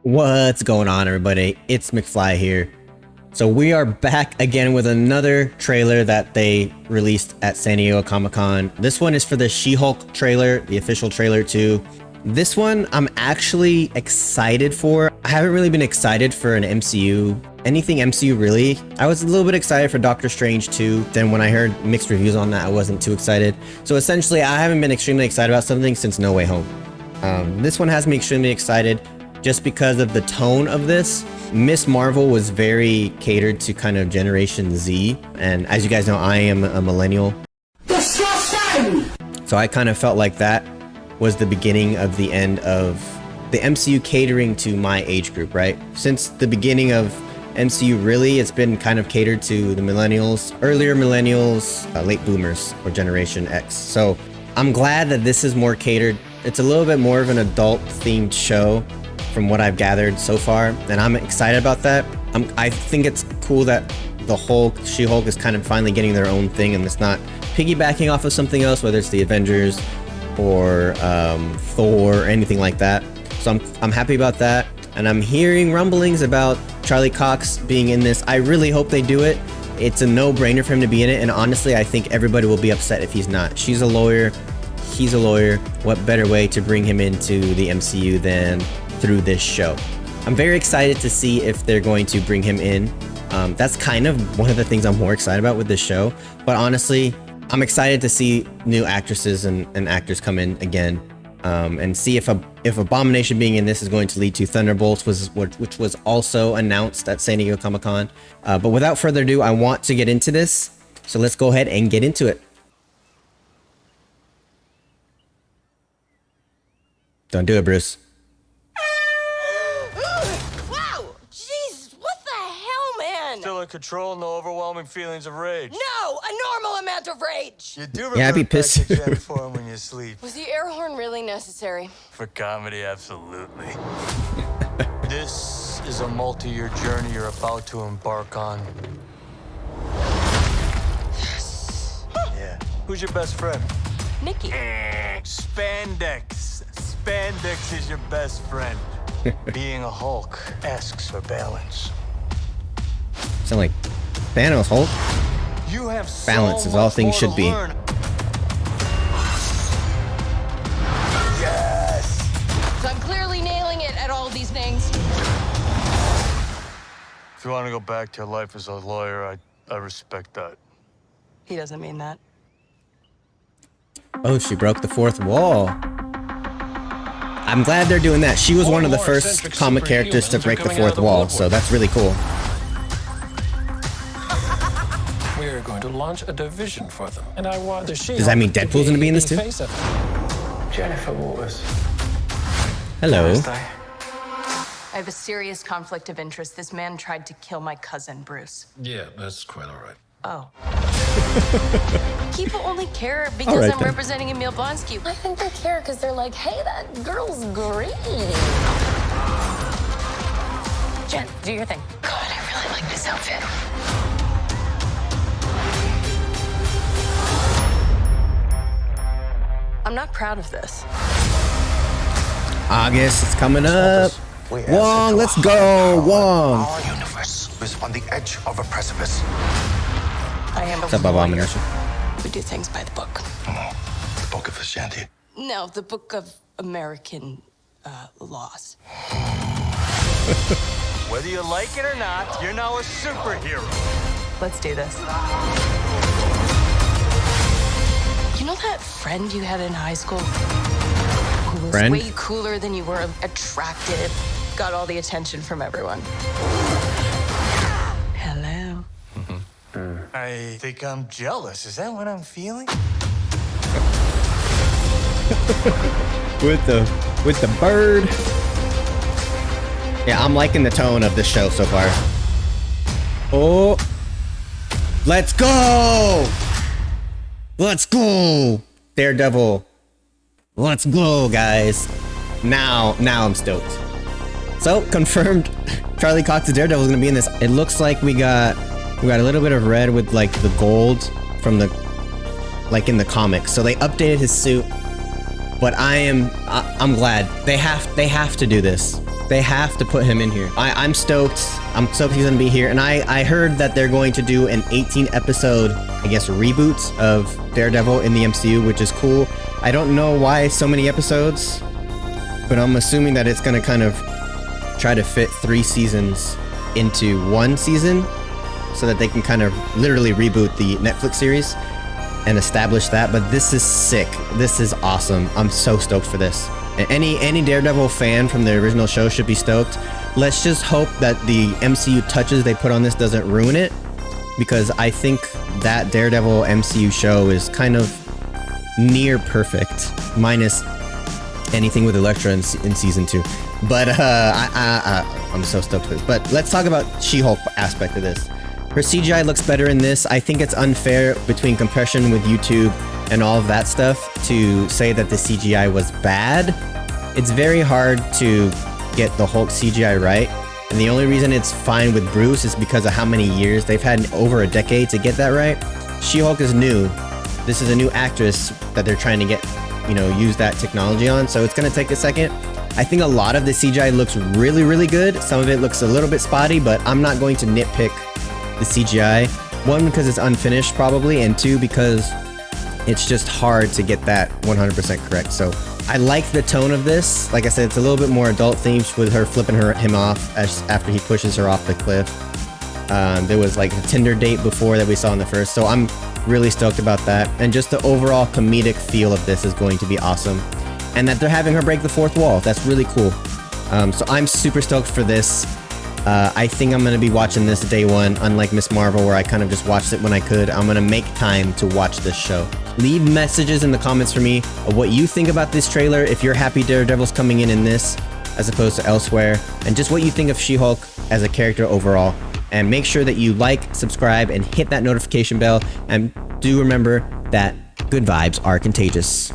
What's going on, everybody? It's McFly here. So we are back again with another trailer that they released at San Diego Comic-Con. This one is for the She-Hulk trailer, the official trailer too. This one I'm actually excited for. I haven't really been excited for an MCU, anything MCU really. I was a little bit excited for Doctor Strange 2. Then when I heard mixed reviews on that, I wasn't too excited. So essentially, I haven't been extremely excited about something since No Way Home. This one has me extremely excited just because of the tone of this. Miss Marvel was very catered to kind of Generation Z, and as you guys know, I am a millennial. Disgusting! So I kind of felt like that was the beginning of the end of the MCU catering to my age group, right? Since the beginning of MCU, really, it's been kind of catered to the millennials, earlier millennials, late boomers, or Generation X. So I'm glad that this is more catered. It's a little bit more of an adult-themed show from what I've gathered so far, and I'm excited about that. I think it's cool that the Hulk, She-Hulk is kind of finally getting their own thing, and it's not piggybacking off of something else, whether it's the Avengers or Thor or anything like that. So I'm happy about that, and I'm hearing rumblings about Charlie Cox being in this. I really hope they do it. It's a no-brainer for him to be in it, and honestly, I think everybody will be upset if he's not. She's a lawyer. He's a lawyer. What better way to bring him into the MCU than through this show? I'm very excited to see if they're going to bring him in. That's kind of one of the things I'm more excited about with this show. But honestly, I'm excited to see new actresses and actors come in again, and see if Abomination being in this is going to lead to Thunderbolts, which was also announced at San Diego Comic-Con. But without further ado, I want to get into this. So let's go ahead and get into it. Don't do it, Bruce. Wow! Jeez, what the hell, man? Still in control, no overwhelming feelings of rage. No, a normal amount of rage. You do Yeah, I'd be remember pissed. practicing for him when you sleep. Was the air horn really necessary? For comedy, absolutely. This is a multi-year journey you're about to embark on. Yes. Yeah. Who's your best friend? Nikki. Spandex. Spandex is your best friend. Being a Hulk asks for balance. Sound like Thanos, Hulk. You have Balance so is all much things more should to be. learn. Yes. So I'm clearly nailing it at all these things. If you want to go back to your life as a lawyer, I respect that. He doesn't mean that. Oh, she broke the fourth wall. I'm glad they're doing that. She was one of the first comic characters to break the fourth wall, so that's really cool. We are going to launch a division for them, and I want the She-Hulk. Does that mean Deadpool's gonna be in this too? Jennifer Waters. Hello. I have a serious conflict of interest. This man tried to kill my cousin, Bruce. Yeah, that's quite all right. Oh. People only care because All right, I'm then. representing Emil Blonsky. I think they care because they're like, hey, that girl's great. Jen, do your thing. God, I really like this outfit. I'm not proud of this. August, it's coming up. Wong, let's go, Wong. Our universe is on the edge of a precipice. I am What's up, Abomination? We do things by the book. The Book of Ashanti. No, the book of American laws. Whether you like it or not, you're now a superhero. Let's do this. You know that friend you had in high school? Who was Friend? way cooler than you were, attractive, got all the attention from everyone. Hello. I think I'm jealous. Is that what I'm feeling? With the bird. Yeah, I'm liking the tone of this show so far. Oh, let's go! Let's go, Daredevil. Let's go, guys. Now I'm stoked. So confirmed, Charlie Cox's Daredevil is gonna be in this. It looks like we got a little bit of red with like the gold from the in the comics. So they updated his suit, but I'm glad they have to do this. They have to put him in here. I'm stoked. I'm stoked he's gonna be here. And I heard that they're going to do an 18 episode, I guess, reboot of Daredevil in the MCU, which is cool. I don't know why so many episodes, but I'm assuming that it's gonna kind of try to fit 3 seasons into 1 season so that they can kind of literally reboot the Netflix series and establish that. But this is sick. This is awesome. I'm so stoked for this. And any Daredevil fan from the original show should be stoked. Let's just hope that the MCU touches they put on this doesn't ruin it, because I think that Daredevil MCU show is kind of near perfect, minus anything with Elektra in season 2. But I'm so stoked for this. But let's talk about She-Hulk aspect of this. Her CGI looks better in this. I think it's unfair between compression with YouTube and all of that stuff to say that the CGI was bad. It's very hard to get the Hulk CGI right. And the only reason it's fine with Bruce is because of how many years they've had, over a decade, to get that right. She-Hulk is new. This is a new actress that they're trying to get, use that technology on. So it's gonna take a second. I think a lot of the CGI looks really, really good. Some of it looks a little bit spotty, but I'm not going to nitpick the CGI. 1, because it's unfinished probably, and 2, because it's just hard to get that 100% correct. So I like the tone of this. Like I said, it's a little bit more adult themed with her flipping him off after he pushes her off the cliff. There was like a Tinder date before that we saw in the first, so I'm really stoked about that. And just the overall comedic feel of this is going to be awesome. And that they're having her break the 4th wall. That's really cool. So I'm super stoked for this. I think I'm going to be watching this day 1, unlike Miss Marvel, where I kind of just watched it when I could. I'm going to make time to watch this show. Leave messages in the comments for me of what you think about this trailer, if you're happy Daredevil's coming in this, as opposed to elsewhere, and just what you think of She-Hulk as a character overall. And make sure that you like, subscribe, and hit that notification bell. And do remember that good vibes are contagious.